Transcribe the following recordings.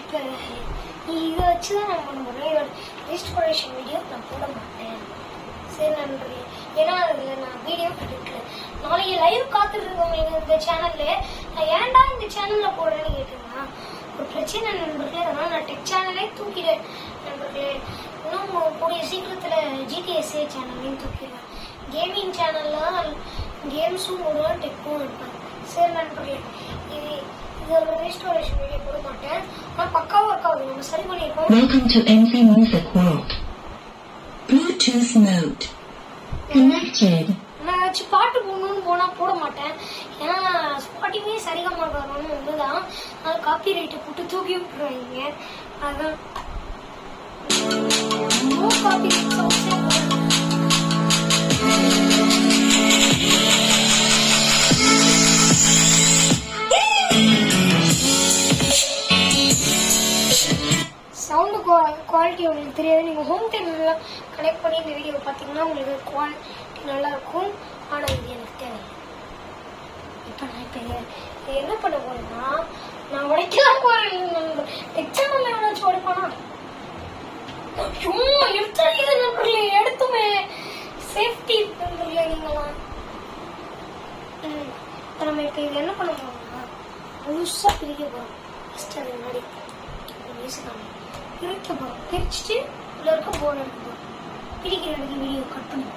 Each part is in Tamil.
இப்போ இதை வச்சு தான் நான் பண்ண போகிறேன். இதோட ரெஸ்டோரேஷன் வீடியோ நான் போட மாட்டேன். சரி நண்பர்களே, ஏன்னா அதில் நான் வீடியோ எடுக்கல. நாளைக்கு லைவ் காத்துட்ருக்கவங்களுக்கு இந்த சேனலில் நான் ஏன்டா இந்த சேனலில் போடுறேன்னு கேட்டேன்னா ஒரு பிரச்சனை நண்பர்களே. அதனால் நான் டெக் சேனலே தூக்கிட்டேன் நண்பர்களே. இன்னும் கூடிய சீக்கிரத்தில் ஜிடிஎஸ்ஏ சேனல்லையும் தூக்கிடுவேன். கேமிங் சேனலில் தான் கேம்ஸும் போடுவேன், டெக்கும் எடுப்பேன். சரி நண்பர்களே, இதோட ரெஸ்டோரேஷன் வீடியோ போட மாட்டேன். ஆனால் பக்காவாக இருக்காது, நம்ம சரி பண்ணியிருக்கோம். Welcome to NC Music World. Bluetooth mode. Connected. நான் வச்சு பாட்டு போடணும்னு போனால் போட மாட்டேன். ஏன்னா ஸ்பாட்டிஃபை சரிகமா வரணும்னு ஒன்றுதான். அது காப்பி ரைட்டை போட்டு தூக்கி விட்டுருவாங்க. அதுதான் no copyright. Sound quality உங்களுக்கு தெரியாது. நீங்கள் ஹோம் தேட்டர்லாம் கனெக்ட் பண்ணி இந்த வீடியோ பார்த்தீங்கன்னா உங்களுக்கு குவாலிட்டி நல்லாயிருக்கும். ஆனால் இது எனக்கு தேவை. இப்போ நான் என்ன பண்ண போறேன்னா, நான் உடைக்கலாம் போறேன். எக்ஸாம்பிள் எவ்வளோ உடைப்பானா சும்மா எடுத்து நண்பர்களே, எடுத்துமே சேஃப்டி நண்பர்களே நீங்களாம். நம்ம இப்போ இது என்ன பண்ண போறோம்னா முழுசாக பிரிக்க போகிறோம். ஃபஸ்ட் அது முன்னாடி பேசிக்காம பிரிக்க போகிறோம். பிரிச்சுட்டு உள்ள இருக்க போர்டு எடுக்க போகிறோம். பிரிக்கிற இடத்துல வீடியோ கட் பண்ணி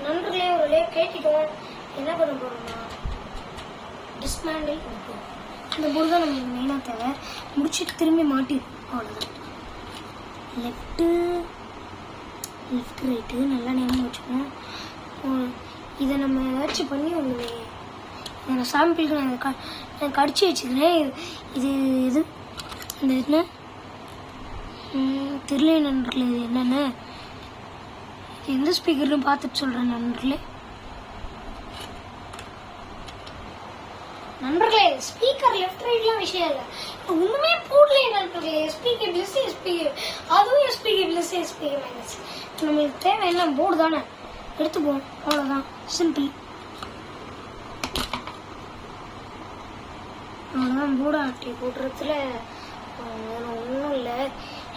நண்பர்களே ஒரு லே கேட்டுட்டோம். என்ன பண்ண போறோம்னா டிஸ்மேண்டில் பண்ண போகிறோம். இந்த போர்டு தான் நம்மளுக்கு மெயினாக தேவை. முடிச்சுட்டு திரும்பி மாட்டிடும். அவ்வளோதான். லெஃப்ட் ரைட்டு நல்லா ஞாபகம் வச்சுக்கணும். இதை நம்ம ஏதாச்சும் பண்ணி ஒன்றுமே நான் சாம்பிளுக்கு நான் கடிச்சு வச்சுக்கிறேன். இது இது இந்த என்ன தெரியல நண்பர்களே, இது என்னென்ன எந்த ஸ்பீக்கர்னு பார்த்துட்டு சொல்கிறேன் நண்பர்களே. நண்பர்களே ஸ்பீக்கர் லெஃப்ட் ரைட்லாம் விஷயம் இல்லை, ஒன்றுமே போடலையே நண்பர்களே. எஸ்பிகே பிளஸ் எஸ்பிகே, அதுவும் எஸ்பிகே பிளஸ் எஸ்பிகே மைனஸ். நம்மளுக்கு தேவை என்ன போர்டு தானே, எடுத்துப்போம். அவ்வளோதான், சிம்பிள். அவ்வளோதான். போர்டு ஆட்டி போடுறதுல ஒன்றும் இல்லை.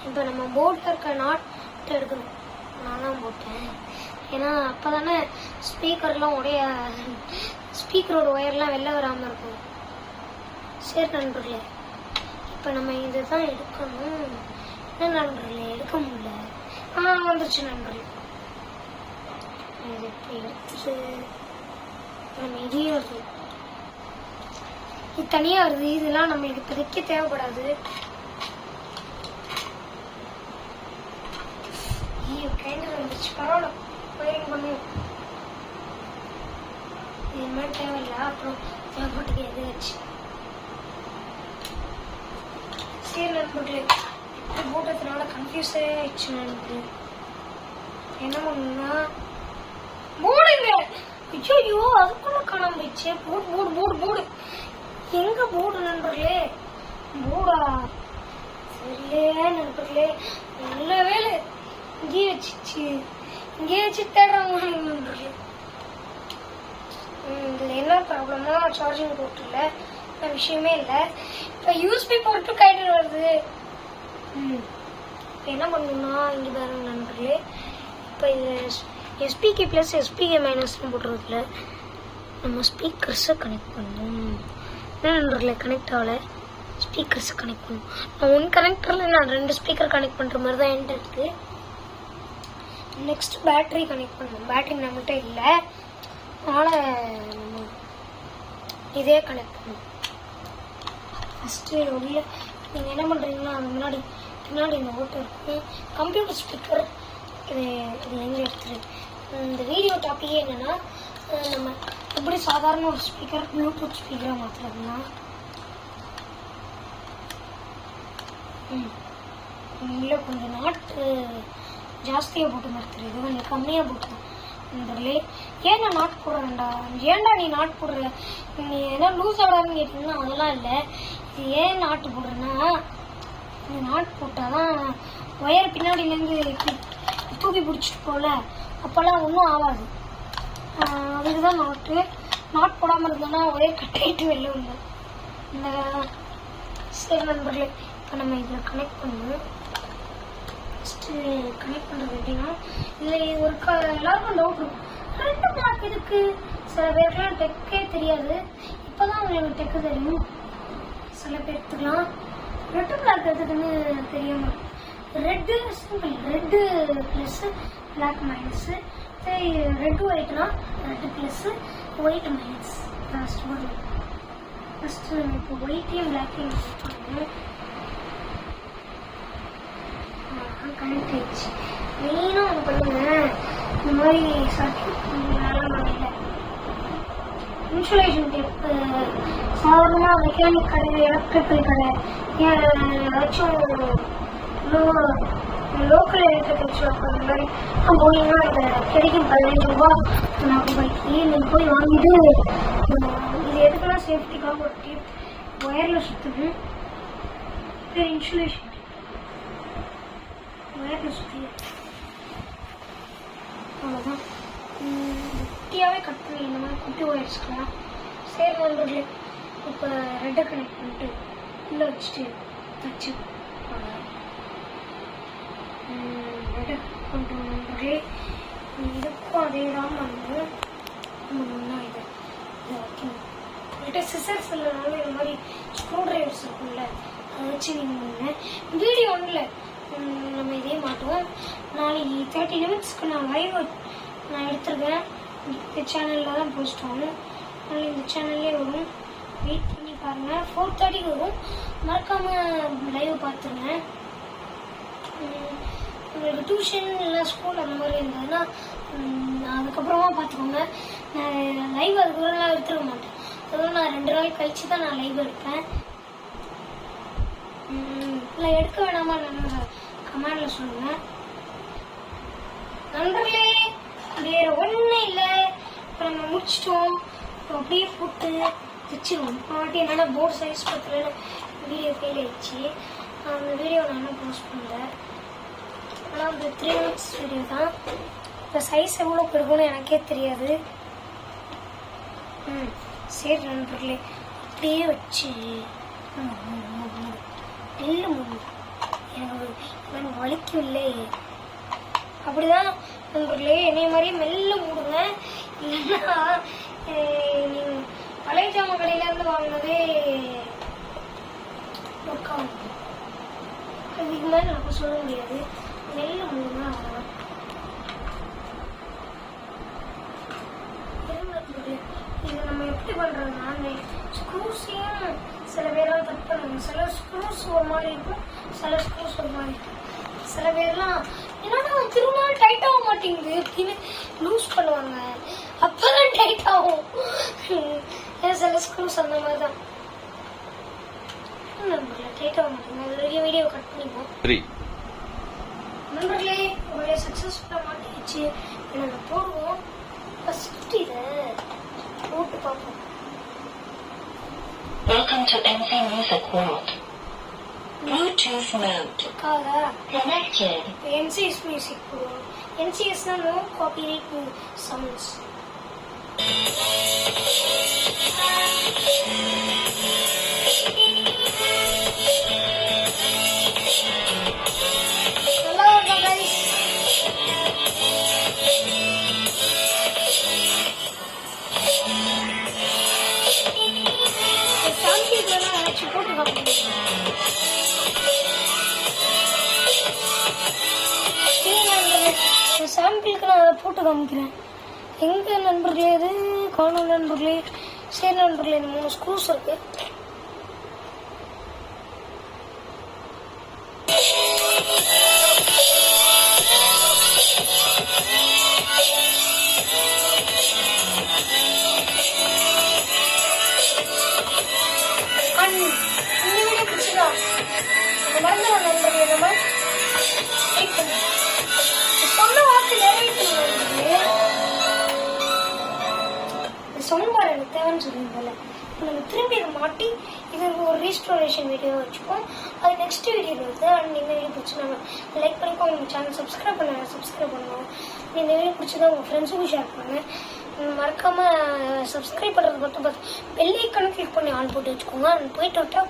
இப்போ நம்ம போர்டில் இருக்க நாட் எடுக்கணும். நான் தான் போட்டேன். ஏன்னா அப்போ தானே ஸ்பீக்கர்லாம் ஸ்பீக்கரோட ஒயர்லாம் வெளில வராமல் இருக்கும். சரி நண்பர்களே, இப்போ நம்ம இதை தான் எடுக்கணும். என்ன நண்பர்களே எடுக்க முடியல. வந்துருச்சு நண்பர்களே. இது இப்போ எடுத்துட்டு நம்ம இதையும் வருது, இது தனியாக வருது. இதெல்லாம் நம்மளுக்கு இப்போதைக்கு தேவைப்படாது. கைண்டில் வந்துருச்சு, பரவாயில்ல, ஒயரிங் பண்ணுவோம். இது மாதிரி தேவையில்லை, அப்புறம் தேவைப்பட்டுக்கு எதாச்சு. சரி நண்பர்களே, இப்போ போட்டதுனால கன்ஃபியூஸே ஆயிடுச்சு நண்பர்களே. என்ன பண்ணுன்னா போடுங்க. ஐயோ அதுக்குள்ள காணாம போயிடுச்சு. போடு எங்க போர்டு நண்பர்களே? போர்டா சரியில்லையே நண்பர்களே. நல்ல வேலை இங்கே வச்சு தேடுறாங்க நண்பர்களே. இதில் என்ன ப்ராப்ளமா, சார்ஜிங் போர்ட் இல்லை, விஷயமே இல்லை. இப்போ யூஎஸ்பி போர்ட்டு கையில் வருது. இப்போ என்ன பண்ணணும்னா இங்கே பாருங்க நண்பர்களே, இப்போ இது எஸ்பிகே ப்ளஸ் எஸ்பிகே மைனஸ்னு போட்டுறதுல நம்ம ஸ்பீக்கர்ஸை கனெக்ட் பண்ணணும். என்ன நண்பர்களே கனெக்ட் ஆகலை, ஸ்பீக்கர்ஸை கனெக்ட் பண்ணணும். நான் ஒன் கனெக்டரில் நான் 2 ஸ்பீக்கர் கனெக்ட் பண்ணுற மாதிரி தான் என்கிட்ட இருக்குது. நெக்ஸ்ட் பேட்டரி கனெக்ட் பண்ணணும். பேட்டரி நம்மகிட்ட இல்லை, அதனால் நம்ம இதே கனெக்ட் பண்ணணும். ஃபஸ்ட்டு உள்ள நீங்கள் என்ன பண்ணுறீங்கன்னா அது பின்னாடி இந்த ஓட்டை இருக்கும். கம்ப்யூட்டர் ஸ்பீக்கர் இது எங்கே எடுத்துரு. இந்த வீடியோ டாப்பிக்கே என்னென்னா நம்ம எப்படி சாதாரண ஒரு ஸ்பீக்கர் ப்ளூடூத் ஸ்பீக்கராக மாற்றுறதுன்னா இல்லை கொஞ்சம் நாட்டு ஜாஸ்தியாக போட்டு மறுத்துரு, இது கொஞ்சம் கம்மியாக போட்டு நண்பர்களே. ஏன் நான் நாட் போடுறேன்டா, ஏன்டா நீ நாட் போடுற, நீ ஏன்னா லூஸ் ஆடாதுன்னு கேட்டீங்கன்னா அதெல்லாம் இல்லை. இது ஏன் நாட்டு போடுறேன்னா, நீ நாட் போட்டால் தான் ஒயர் பின்னாடியிலேருந்து தூக்கி பிடிச்சிட்டு போகல, அப்போல்லாம் ஒன்றும் ஆகாது. அதுக்கு தான் நாட் போடாமல் இருந்தோன்னா ஒரே கட்டாயிட்டு வெளில வந்தோம். இந்த சரி நண்பர்களே, இப்போ நம்ம இதில் கனெக்ட் பண்ணுவோம். ஃபஸ்ட்டு கனெக்ட் பண்ணுறது எப்படின்னா, இதில் ஒரு எல்லாருக்கும் டவுட் இருக்கும், 2 பிளாக் எதுக்கு? சில பேருக்குலாம் டெக்கே தெரியாது, இப்போ தான் உங்களுக்கு டெக்கு தெரியும். சில பேர்த்துக்கலாம் 2 பிளாக் எதுக்குன்னு தெரியாமல், red simple, red plus black minus, red ஒயிட்னா red plus white minus. First நம்ம இப்போ ஒயிட்டையும் பிளாக்கையும் பண்ணுவோம். கனெக்ட் ஆயிடுச்சு. மெயினாக ஒன்று பண்ணுங்க, இந்த மாதிரி சர்க்கியூட் நல்லா இல்லை. இன்சுலேஷன் டேப் சாதாரணமாக மெக்கானிக் கடை, எலக்ட்ரிக்கல் கடை, ஏதாச்சும் லோக்கல் எலக்ட்ரிக்கல் ஷாப் அந்த மாதிரி போனீங்கன்னா அது கிடைக்கும். 15 ரூபா 40 ரூபாய்க்கு நீங்கள் போய் வாங்கிட்டு, இது எதுக்குன்னா சேஃப்டிக்காக ஒரு டேப் ஒயரில் சுற்றுது. பேர் இன்சுலேஷன் ஒயரில் சுற்றி அவ்வளோதான். குட்டியாகவே கட் பண்ணி இந்த மாதிரி குட்டி ஒயர்ஸ்க்கலாம். சரி நண்பர்களே, இப்போ ரெட்டை கனெக்ட் பண்ணிட்டு உள்ளே வச்சுட்டு தச்சு ரெட்டை கொண்டு நண்பர்களே. இதுக்கும் அதே தான் பண்ணுவோம். நம்ம இதை வைக்கணும். என்கிட்ட சிசர்ஸ் இல்லைனாலும் இந்த மாதிரி ஸ்க்ரூ ட்ரைவர்ஸ் இருக்கும்ல, அதை வச்சு நீங்கள் வீடியோ ஒன்றில் நம்ம இதே மாட்டுவோம். நாளைக்கு 30 நிமிட்ஸ்க்கு நான் லைவ் நான் எடுத்துருக்கேன். இந்த சேனலில் தான் போஸ்ட் ஆகும். அதனால் இந்த சேனல்லே வரும், வெயிட் பண்ணி பாருங்கள். 4:30 வரும், மறக்காமல் லைவ் பார்த்துருங்க. உங்களுக்கு டியூஷன் இல்லை ஸ்கூல் அந்த மாதிரி இருந்ததுன்னா அதுக்கப்புறமா பார்த்துக்கோங்க. நான் லைவ் அதுக்கப்புறம் எடுத்துக்க மாட்டேன். அதுவும் நான் 2 நாள் கழிச்சு தான் நான் லைவ் எடுப்பேன். இல்லை எடுக்க வேணாமா நண்பர்கள் கமெண்டில் சொல்லுங்கள். நண்பர்களே, வேறு ஒன்றும் இல்லை. இப்போ நம்ம முடிச்சிட்டோம். அப்படியே போட்டு தைச்சிருவோம். பாட்டி என்னென்னா போர்டு சைஸ் பத்திரன்னு வீடியோ ஃபெயில் ஆயிடுச்சு. அந்த வீடியோ நான் என்ன போஸ்ட் பண்ணேன். ஆனால் அந்த 3 minutes வீடியோ தான். இப்போ சைஸ் எவ்வளோ இருக்குன்னு எனக்கே தெரியாது. சரி நண்பர்களே, அப்படியே வச்சு நெல்லு முடியும். எனக்கு வலிக்கவில்லை. அப்படிதான் நண்பர்களே, என்னைய மாதிரியே மெல்ல மூடுங்க. இல்லைன்னா நீங்கள் பழைய ஜாம கடையிலேருந்து வாங்கினதே ஒர்க் ஆகும். அதுக்கு மேலே நம்ம சொல்ல முடியாது. மெல்ல மூடுங்க. அவ்வளோதான். இதை நம்ம எப்படி பண்ணுறதுனா, ஸ்க்ரூஸையும் சில பேரால் கட் பண்ணுவாங்க. சில ஸ்க்ரூஸ் ஒரு மாதிரி இருக்கும், சில ஸ்க்ரூஸ் ஒரு மாதிரி இருக்கும். சில பேர்லாம் என்னன்னா திரும்ப டைட் ஆக மாட்டேங்குது அப்படின்னு லூஸ் பண்ணுவாங்க. அப்பதான் டைட் ஆகும். சில ஸ்க்ரூஸ் அந்த மாதிரி தான் நண்பர்களே, டைட் ஆக மாட்டேங்குது. வீடியோ கட் பண்ணிப்போம். நண்பர்களே, ஒரு சக்ஸஸ்ஃபுல்லாக மாட்டிக்கிச்சு. நாங்கள் போடுவோம். ஃபஸ்ட் இதை போட்டு பார்ப்போம். Welcome to NC Music World. Bluetooth mode. Connected. NCS Music World. NCS na no copyright sounds. Hello guys. சாம்பிளுக்கு நான் அதை போட்டு காமிக்கிறேன். எங்கே நண்பர்களே, இது காணும் நண்பர்களே. சரி நண்பர்களே, இந்த 3 ஸ்க்ரூஸ் இருக்கு. இந்த வீடியோ பிடிச்சதா மறந்துடா நண்பர்களே. நம்ம சொன்ன வாக்கு நிறைவேற்ற சொன்பாடு எனக்கு தேவைன்னு சொல்லியிருந்தல. நம்ம திரும்பி இதை மாட்டி இது ஒரு ரீஸ்டோரேஷன் வீடியோ வச்சுப்போம். அது நெக்ஸ்ட் வீடியோவில் வருது. அண்ட் இந்த வீடியோ பிடிச்சி நம்ம லைக் பண்ணிக்கோ. உங்கள் சேனல் சப்ஸ்கிரைப் பண்ணுவோம். இந்த வீடியோ பிடிச்சதா உங்கள் ஃப்ரெண்ட்ஸுக்கும் ஷேர் பண்ணுங்கள். மறக்காமல் சப்ஸ்கிரைப் பண்ணுறது மட்டும் பார்த்து பெல் ஐக்கானை கிளிக் பண்ணி ஆன் போட்டு வச்சுக்கோங்க. போயிட்டு விட்டா